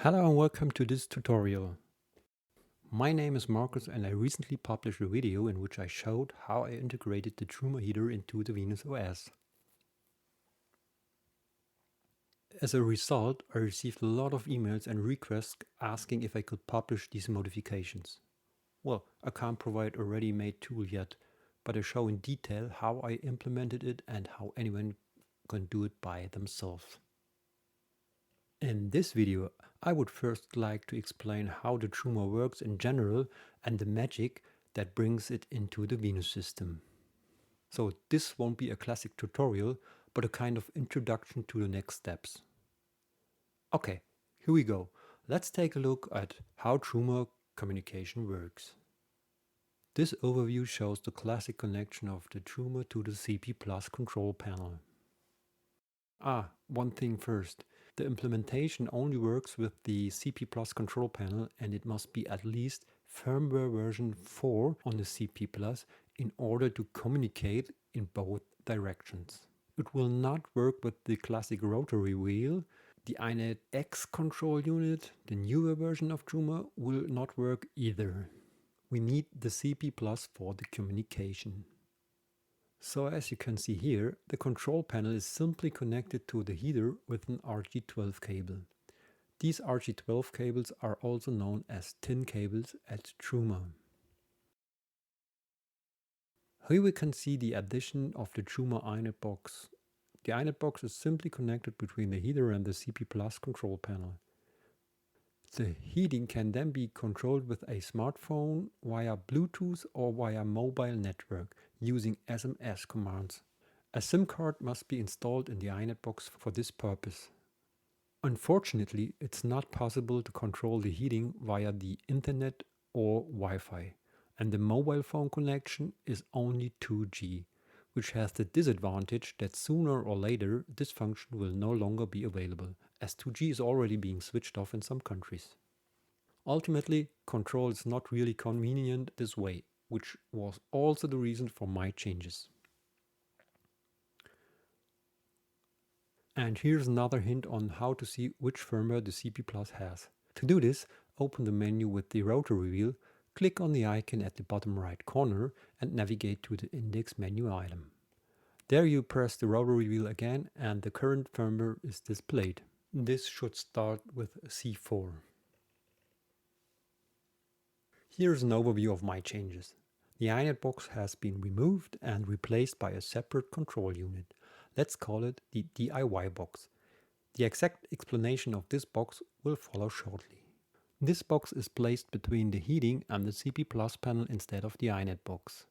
Hello and welcome to this tutorial. My name is Marcus and I recently published a video in which I showed how I integrated the Truma heater into the Venus OS. As a result, I received a lot of emails and requests asking if I could publish these modifications. Well, I can't provide a ready-made tool yet, but I show in detail how I implemented it and how anyone can do it by themselves. In this video, I would first like to explain how the Truma works in general and the magic that brings it into the Venus system. So this won't be a classic tutorial, but a kind of introduction to the next steps. Okay, here we go. Let's take a look at how Truma communication works. This overview shows the classic connection of the Truma to the CP Plus control panel. One thing first. The implementation only works with the CP Plus control panel and it must be at least firmware version 4 on the CP Plus in order to communicate in both directions. It will not work with the classic rotary wheel. The iNet X control unit, the newer version of Truma, will not work either. We need the CP Plus for the communication. So as you can see here, the control panel is simply connected to the heater with an RG12 cable. These RG12 cables are also known as tin cables at Truma. Here we can see the addition of the Truma iNet box. The iNet box is simply connected between the heater and the CP Plus control panel. The heating can then be controlled with a smartphone via Bluetooth or via mobile network using SMS commands. A SIM card must be installed in the iNet box for this purpose. Unfortunately, it's not possible to control the heating via the internet or Wi-Fi, and the mobile phone connection is only 2G, which has the disadvantage that sooner or later this function will no longer be available, as 2G is already being switched off in some countries. Ultimately, control is not really convenient this way, which was also the reason for my changes. And here's another hint on how to see which firmware the CP Plus has. To do this, open the menu with the rotary wheel, click on the icon at the bottom right corner and navigate to the index menu item. There you press the rotary wheel again and the current firmware is displayed. This should start with C4. Here's an overview of my changes. The iNet box has been removed and replaced by a separate control unit. Let's call it the DIY box. The exact explanation of this box will follow shortly. This box is placed between the heating and the CP Plus panel instead of the iNet box.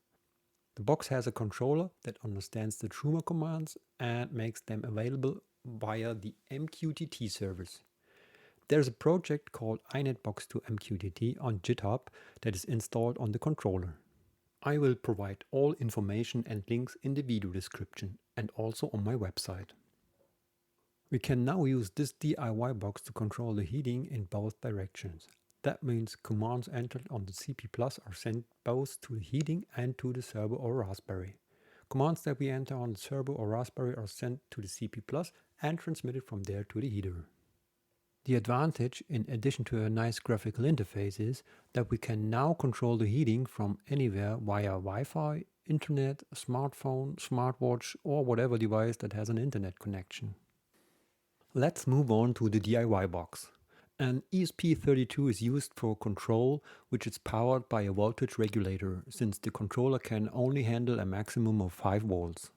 The box has a controller that understands the Truma commands and makes them available via the MQTT service. There's a project called iNetBox to MQTT on GitHub that is installed on the controller. I will provide all information and links in the video description and also on my website. We can now use this DIY box to control the heating in both directions. That means commands entered on the CP Plus are sent both to the heating and to the Cerbo or Raspberry. Commands that we enter on the Cerbo or Raspberry are sent to the CP Plus and transmitted from there to the heater. The advantage, in addition to a nice graphical interface, is that we can now control the heating from anywhere via Wi-Fi, internet, smartphone, smartwatch or whatever device that has an internet connection. Let's move on to the DIY box. An ESP32 is used for control, which is powered by a voltage regulator, since the controller can only handle a maximum of 5 volts.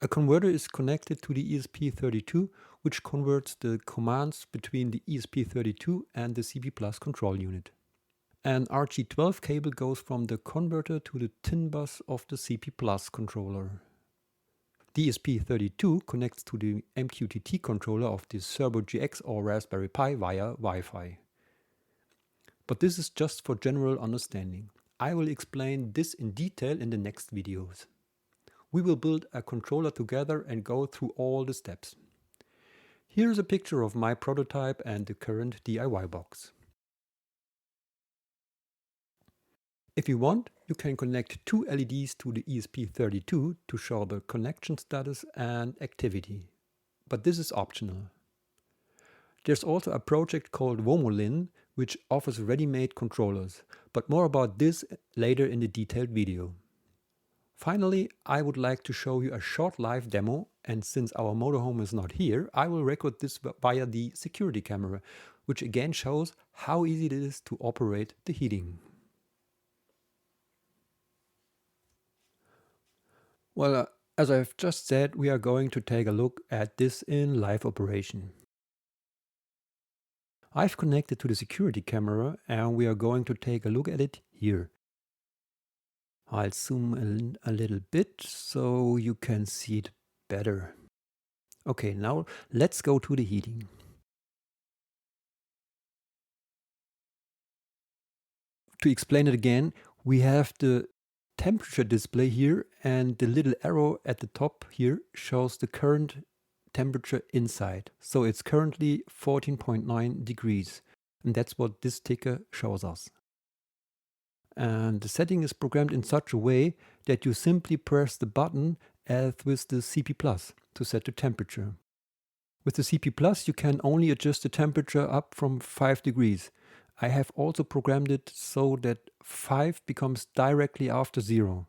A converter is connected to the ESP32, which converts the commands between the ESP32 and the CP Plus control unit. An RG12 cable goes from the converter to the TIN bus of the CP Plus controller. The ESP32 connects to the MQTT controller of the Cerbo GX or Raspberry Pi via Wi-Fi. But this is just for general understanding. I will explain this in detail in the next videos. We will build a controller together and go through all the steps. Here's a picture of my prototype and the current DIY box. If you want, you can connect 2 LEDs to the ESP32 to show the connection status and activity, but this is optional. There's also a project called Womolin, which offers ready-made controllers, but more about this later in the detailed video. Finally, I would like to show you a short live demo, and since our motorhome is not here, I will record this via the security camera, which again shows how easy it is to operate the heating. Well, as I've just said, we are going to take a look at this in live operation. I've connected to the security camera and we are going to take a look at it here. I'll zoom in a little bit so you can see it better. Okay, now let's go to the heating. To explain it again, we have the temperature display here and the little arrow at the top here shows the current temperature inside. So it's currently 14.9 degrees and that's what this ticker shows us. And the setting is programmed in such a way that you simply press the button as with the CP Plus to set the temperature. With the CP Plus you can only adjust the temperature up from 5 degrees. I have also programmed it so that 5 becomes directly after 0.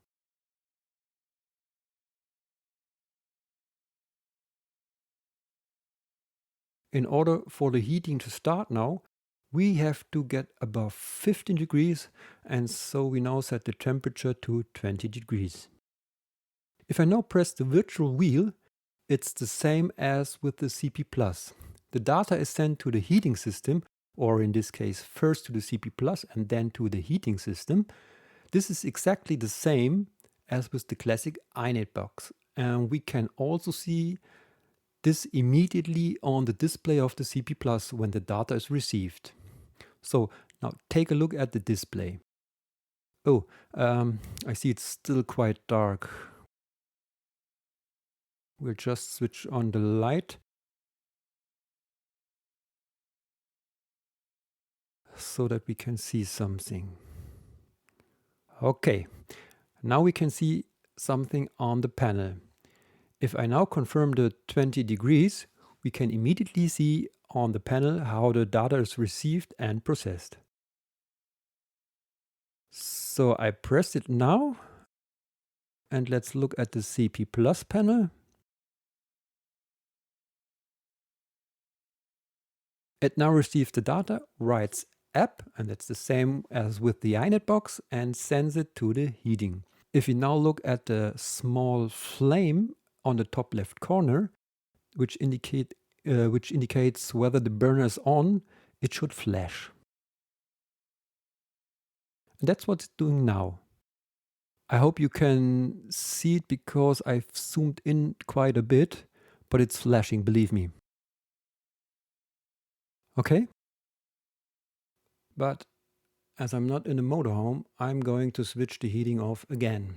In order for the heating to start now, we have to get above 15 degrees, and so we now set the temperature to 20 degrees. If I now press the virtual wheel, it's the same as with the CP Plus. The data is sent to the heating system, or in this case first to the CP Plus and then to the heating system. This is exactly the same as with the classic iNet box, and we can also see this immediately on the display of the CP Plus when the data is received. So now take a look at the display. Oh, I see it's still quite dark. We'll just switch on the light so that we can see something. Okay, now we can see something on the panel. If I now confirm the 20 degrees, we can immediately see on the panel how the data is received and processed. So I press it now, and let's look at the CP Plus panel. It now receives the data, writes app, and that's the same as with the iNet box, and sends it to the heating. If we now look at the small flame on the top left corner, which indicates whether the burner is on, it should flash. And that's what it's doing now. I hope you can see it because I've zoomed in quite a bit, but it's flashing, believe me. Okay? But as I'm not in the motorhome, I'm going to switch the heating off again.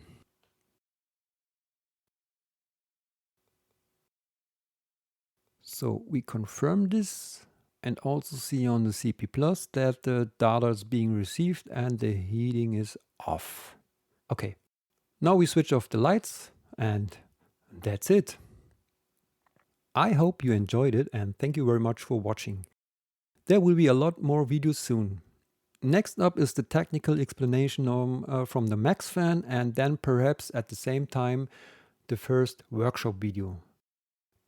So we confirm this and also see on the CP Plus that the data is being received and the heating is off. Okay, now we switch off the lights and that's it. I hope you enjoyed it and thank you very much for watching. There will be a lot more videos soon. Next up is the technical explanation from the Max fan, and then perhaps at the same time the first workshop video.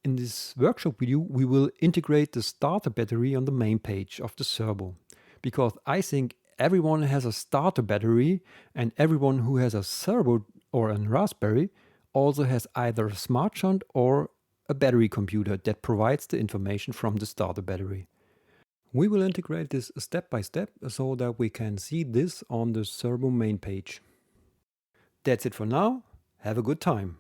In this workshop video we will integrate the starter battery on the main page of the Cerbo, because I think everyone has a starter battery and everyone who has a Cerbo or a Raspberry also has either a smart shunt or a battery computer that provides the information from the starter battery. We will integrate this step by step so that we can see this on the Cerbo main page. That's it for now. Have a good time.